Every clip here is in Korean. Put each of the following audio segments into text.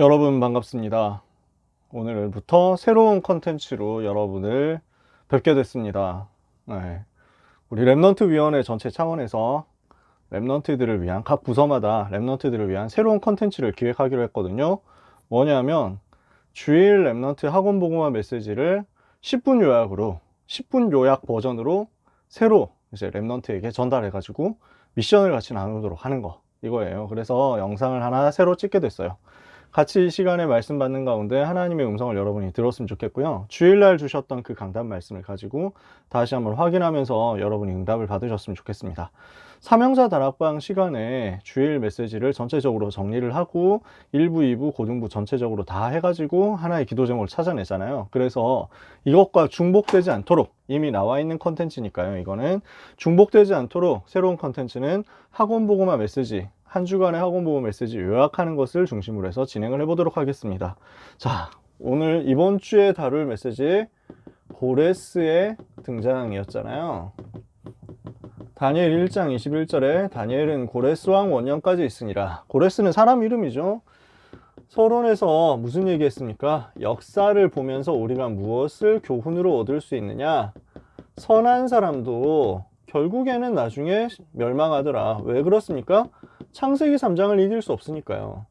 여러분 반갑습니다. 오늘부터 새로운 컨텐츠로 여러분을 뵙게 됐습니다. 네. 우리 랩넌트 위원회 전체 차원에서 랩넌트들을 위한 각 부서마다 랩넌트들을 위한 새로운 컨텐츠를 기획하기로 했거든요. 뭐냐면 주일 랩넌트 학원 보고만 메시지를 10분 요약으로 10분 요약 버전으로 새로 이제 랩넌트에게 전달해 가지고 미션을 같이 나누도록 하는 거 이거예요. 그래서 영상을 하나 새로 찍게 됐어요. 같이 이 시간에 말씀 받는 가운데 하나님의 음성을 여러분이 들었으면 좋겠고요. 주일날 주셨던 그 강단 말씀을 가지고 다시 한번 확인하면서 여러분이 응답을 받으셨으면 좋겠습니다. 사명자 다락방 시간에 주일 메시지를 전체적으로 정리를 하고 1부, 2부, 고등부 전체적으로 다 해가지고 하나의 기도 제목을 찾아내잖아요. 그래서 이것과 중복되지 않도록 이미 나와 있는 컨텐츠니까요. 이거는 중복되지 않도록 새로운 컨텐츠는 학원 보고만 메시지 한 주간의 학원 보고 메시지 요약하는 것을 중심으로 해서 진행을 해보도록 하겠습니다. 자, 오늘 이번 주에 다룰 메시지 고레스의 등장이었잖아요. 다니엘 1장 21절에 다니엘은 고레스 왕 원년까지 있으니라. 고레스는 사람 이름이죠. 서론에서 무슨 얘기했습니까? 역사를 보면서 우리가 무엇을 교훈으로 얻을 수 있느냐? 선한 사람도 결국에는 나중에 멸망하더라. 왜 그렇습니까? 창세기 3장을 이길 수 없으니까요.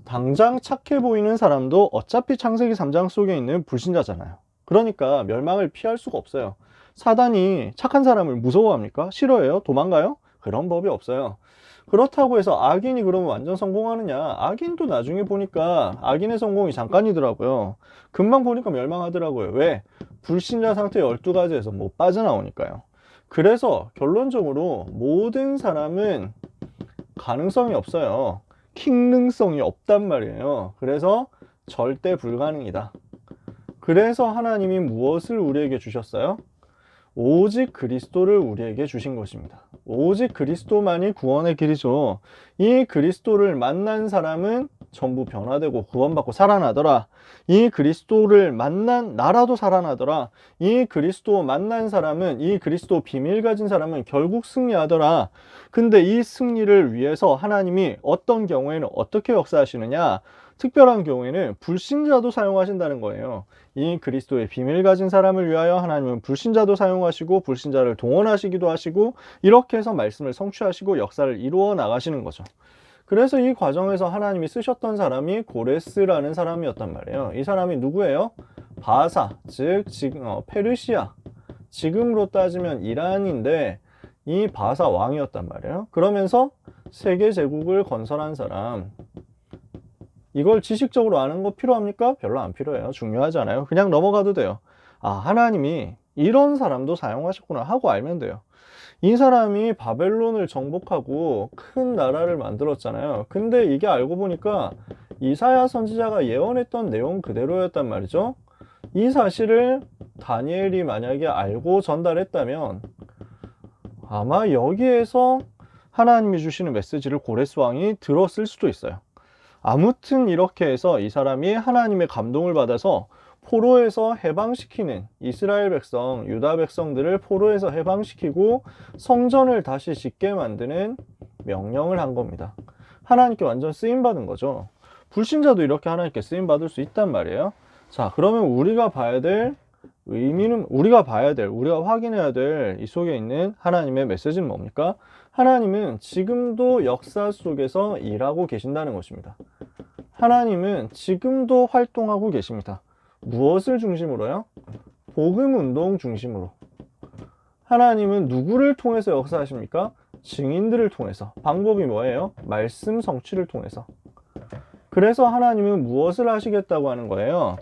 당장 착해 보이는 사람도 어차피 창세기 3장 속에 있는 불신자잖아요. 그러니까 멸망을 피할 수가 없어요. 사단이 착한 사람을 무서워합니까? 싫어해요? 도망가요? 그런 법이 없어요. 그렇다고 해서 악인이 그러면 완전 성공하느냐? 악인도 나중에 보니까 악인의 성공이 잠깐이더라고요. 금방 보니까 멸망하더라고요. 왜? 불신자 상태 12가지에서 못 빠져나오니까요. 그래서 결론적으로 모든 사람은 가능성이 없어요. 킹능성이 없단 말이에요. 그래서 절대 불가능이다. 그래서 하나님이 무엇을 우리에게 주셨어요? 오직 그리스도를 우리에게 주신 것입니다. 오직 그리스도만이 구원의 길이죠. 이 그리스도를 만난 사람은 전부 변화되고 구원받고 살아나더라. 이 그리스도를 만난 나라도 살아나더라. 이 그리스도 만난 사람은, 이 그리스도 비밀 가진 사람은 결국 승리하더라. 근데 이 승리를 위해서 하나님이 어떤 경우에는 어떻게 역사하시느냐? 특별한 경우에는 불신자도 사용하신다는 거예요. 이 그리스도의 비밀 가진 사람을 위하여 하나님은 불신자도 사용하시고 불신자를 동원하시기도 하시고 이렇게 해서 말씀을 성취하시고 역사를 이루어 나가시는 거죠. 그래서 이 과정에서 하나님이 쓰셨던 사람이 고레스라는 사람이었단 말이에요. 이 사람이 누구예요? 바사, 즉 페르시아, 지금으로 따지면 이란인데 이 바사 왕이었단 말이에요. 그러면서 세계 제국을 건설한 사람. 이걸 지식적으로 아는 거 필요합니까? 별로 안 필요해요. 중요하지 않아요. 그냥 넘어가도 돼요. 아, 하나님이 이런 사람도 사용하셨구나 하고 알면 돼요. 이 사람이 바벨론을 정복하고 큰 나라를 만들었잖아요. 근데 이게 알고 보니까 이사야 선지자가 예언했던 내용 그대로였단 말이죠. 이 사실을 다니엘이 만약에 알고 전달했다면 아마 여기에서 하나님이 주시는 메시지를 고레스 왕이 들었을 수도 있어요. 아무튼 이렇게 해서 이 사람이 하나님의 감동을 받아서 포로에서 해방시키는 이스라엘 백성, 유다 백성들을 포로에서 해방시키고 성전을 다시 짓게 만드는 명령을 한 겁니다. 하나님께 완전 쓰임받은 거죠. 불신자도 이렇게 하나님께 쓰임받을 수 있단 말이에요. 자, 그러면 우리가 봐야 될 의미는, 우리가 확인해야 될 이 속에 있는 하나님의 메시지는 뭡니까? 하나님은 지금도 역사 속에서 일하고 계신다는 것입니다. 하나님은 지금도 활동하고 계십니다. 무엇을 중심으로요? 복음 운동 중심으로. 하나님은 누구를 통해서 역사하십니까? 증인들을 통해서. 방법이 뭐예요? 말씀 성취를 통해서. 그래서 하나님은 무엇을 하시겠다고 하는 거예요?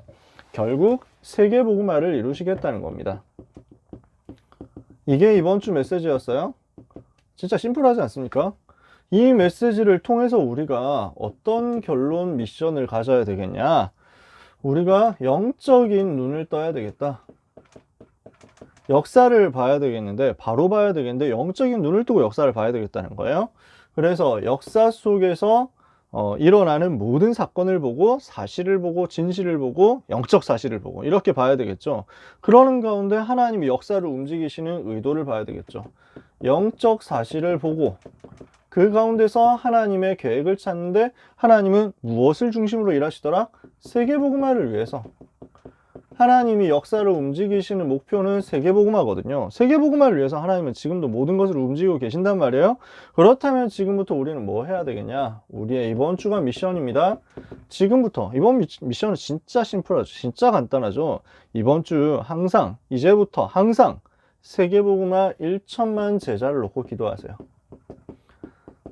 결국 세계 복음화를 이루시겠다는 겁니다. 이게 이번 주 메시지였어요. 진짜 심플하지 않습니까? 이 메시지를 통해서 우리가 어떤 결론 미션을 가져야 되겠냐? 우리가 영적인 눈을 떠야 되겠다. 역사를 봐야 되겠는데, 바로 봐야 되겠는데 영적인 눈을 뜨고 역사를 봐야 되겠다는 거예요. 그래서 역사 속에서 일어나는 모든 사건을 보고 사실을 보고 진실을 보고 영적 사실을 보고 이렇게 봐야 되겠죠. 그러는 가운데 하나님이 역사를 움직이시는 의도를 봐야 되겠죠. 영적 사실을 보고 그 가운데서 하나님의 계획을 찾는데 하나님은 무엇을 중심으로 일하시더라? 세계복음화를 위해서. 하나님이 역사를 움직이시는 목표는 세계복음화거든요. 세계복음화를 위해서 하나님은 지금도 모든 것을 움직이고 계신단 말이에요. 그렇다면 지금부터 우리는 뭐 해야 되겠냐? 우리의 이번 주간 미션입니다. 지금부터 이번 미션은 진짜 심플하죠. 진짜 간단하죠. 이번 주 항상, 이제부터 항상 세계복음화 1천만 제자를 놓고 기도하세요.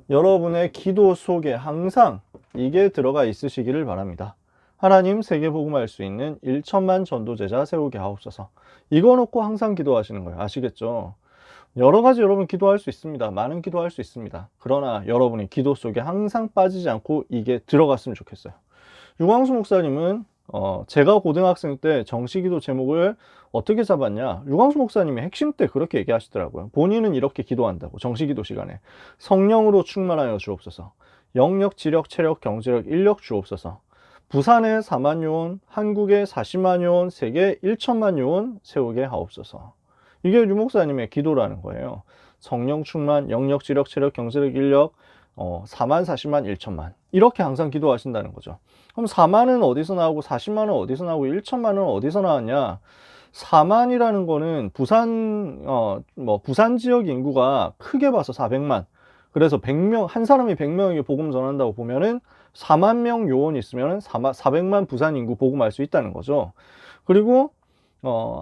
여러분의 기도 속에 항상 이게 들어가 있으시기를 바랍니다. 하나님 세계복음화할 수 있는 1천만 전도제자 세우게 하옵소서. 이거 놓고 항상 기도하시는 거예요. 아시겠죠? 여러 가지 여러분 기도할 수 있습니다. 많은 기도할 수 있습니다. 그러나 여러분이 기도 속에 항상 빠지지 않고 이게 들어갔으면 좋겠어요. 유광수 목사님은 제가 고등학생 때 정시기도 제목을 어떻게 잡았냐? 유광수 목사님이 핵심 때 그렇게 얘기하시더라고요. 본인은 이렇게 기도한다고. 정시기도 시간에 성령으로 충만하여 주옵소서. 영력, 지력, 체력, 경제력, 인력 주옵소서. 부산에 4만 요원, 한국에 40만 요원, 세계 1천만 요원 세우게 하옵소서. 이게 유 목사님의 기도라는 거예요. 성령 충만, 영력, 지력, 체력, 경제력, 인력 4만, 40만, 1천만 이렇게 항상 기도하신다는 거죠. 그럼 4만은 어디서 나오고 40만은 어디서 나오고 1천만은 어디서 나왔냐? 4만이라는 거는 부산 지역 인구가 크게 봐서 400만. 그래서 100명, 한 사람이 100명에게 복음 전한다고 보면은 4만 명 요원이 있으면 400만 부산 인구 복음할 수 있다는 거죠. 그리고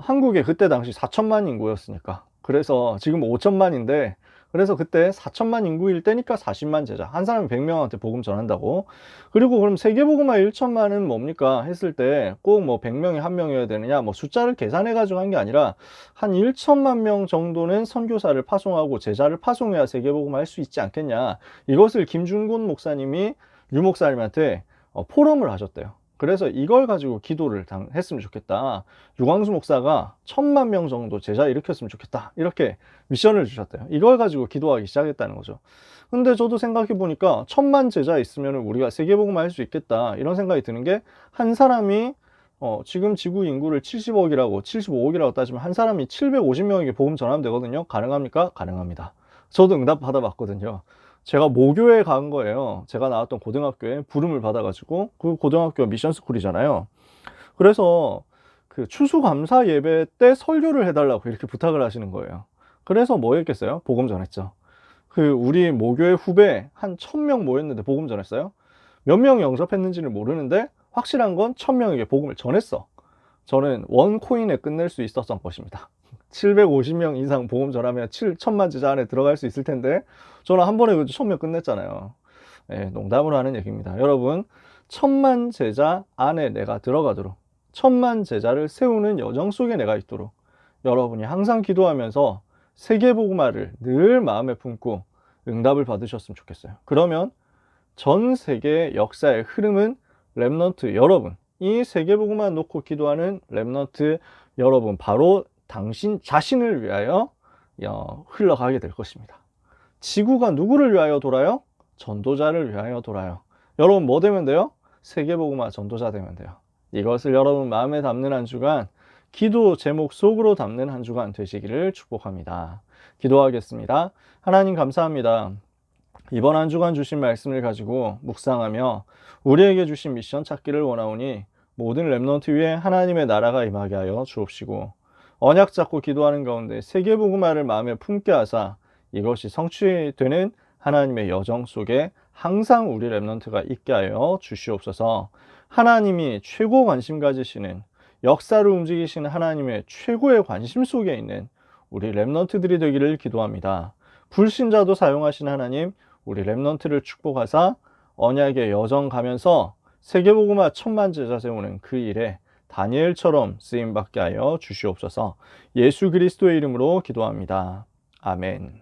한국에 그때 당시 4천만 인구였으니까. 그래서 지금 5천만인데 그래서 그때 4천만 인구일 때니까 40만 제자. 한 사람이 100명한테 복음 전한다고. 그리고 그럼 세계복음화 1천만은 뭡니까? 했을 때 꼭 뭐 100명이 1명이어야 되느냐? 뭐 숫자를 계산해가지고 한 게 아니라 한 1천만 명 정도는 선교사를 파송하고 제자를 파송해야 세계복음화 할 수 있지 않겠냐? 이것을 김준곤 목사님이 유 목사님한테 포럼을 하셨대요. 그래서 이걸 가지고 기도를 했으면 좋겠다. 유광수 목사가 1000만 명 정도 제자 일으켰으면 좋겠다. 이렇게 미션을 주셨대요. 이걸 가지고 기도하기 시작했다는 거죠. 근데 저도 생각해 보니까 1000만 제자 있으면 우리가 세계복음화 할 수 있겠다. 이런 생각이 드는 게 한 사람이 지금 지구 인구를 70억이라고 75억이라고 따지면 한 사람이 750명에게 복음 전하면 되거든요. 가능합니까? 가능합니다. 저도 응답 받아봤거든요. 제가 모교에 간 거예요. 제가 나왔던 고등학교에 부름을 받아가지고 그 고등학교가 미션스쿨이잖아요. 그래서 그 추수감사 예배 때 설교를 해달라고 이렇게 부탁을 하시는 거예요. 그래서 뭐 했겠어요? 복음 전했죠. 그 우리 모교의 후배 한 1000명 모였는데 복음 전했어요. 몇 명이 영접했는지는 모르는데 확실한 건 1000명에게 복음을 전했어. 저는 원 코인에 끝낼 수 있었던 것입니다. 750명 이상 복음 전하면 7천만 제자 안에 들어갈 수 있을 텐데 저는 한 번에 1000명 끝냈잖아요. 네, 농담으로 하는 얘기입니다. 여러분 1000만 제자 안에 내가 들어가도록 1000만 제자를 세우는 여정 속에 내가 있도록 여러분이 항상 기도하면서 세계복음화를 늘 마음에 품고 응답을 받으셨으면 좋겠어요. 그러면 전 세계의 역사의 흐름은 렘넌트 여러분, 이 세계복음화 놓고 기도하는 렘넌트 여러분 바로 당신 자신을 위하여 흘러가게 될 것입니다. 지구가 누구를 위하여 돌아요? 전도자를 위하여 돌아요. 여러분 뭐 되면 돼요? 세계복음화 전도자 되면 돼요. 이것을 여러분 마음에 담는 한 주간, 기도 제목 속으로 담는 한 주간 되시기를 축복합니다. 기도하겠습니다. 하나님 감사합니다. 이번 한 주간 주신 말씀을 가지고 묵상하며 우리에게 주신 미션 찾기를 원하오니 모든 렘넌트 위에 하나님의 나라가 임하게 하여 주옵시고 언약 잡고 기도하는 가운데 세계복음화를 마음에 품게 하사 이것이 성취되는 하나님의 여정 속에 항상 우리 렘넌트가 있게 하여 주시옵소서. 하나님이 최고 관심 가지시는 역사를 움직이시는 하나님의 최고의 관심 속에 있는 우리 렘넌트들이 되기를 기도합니다. 불신자도 사용하신 하나님, 우리 렘넌트를 축복하사 언약의 여정 가면서 세계복음화 1000만 제자 세우는 그 일에 다니엘처럼 쓰임받게 하여 주시옵소서. 예수 그리스도의 이름으로 기도합니다. 아멘.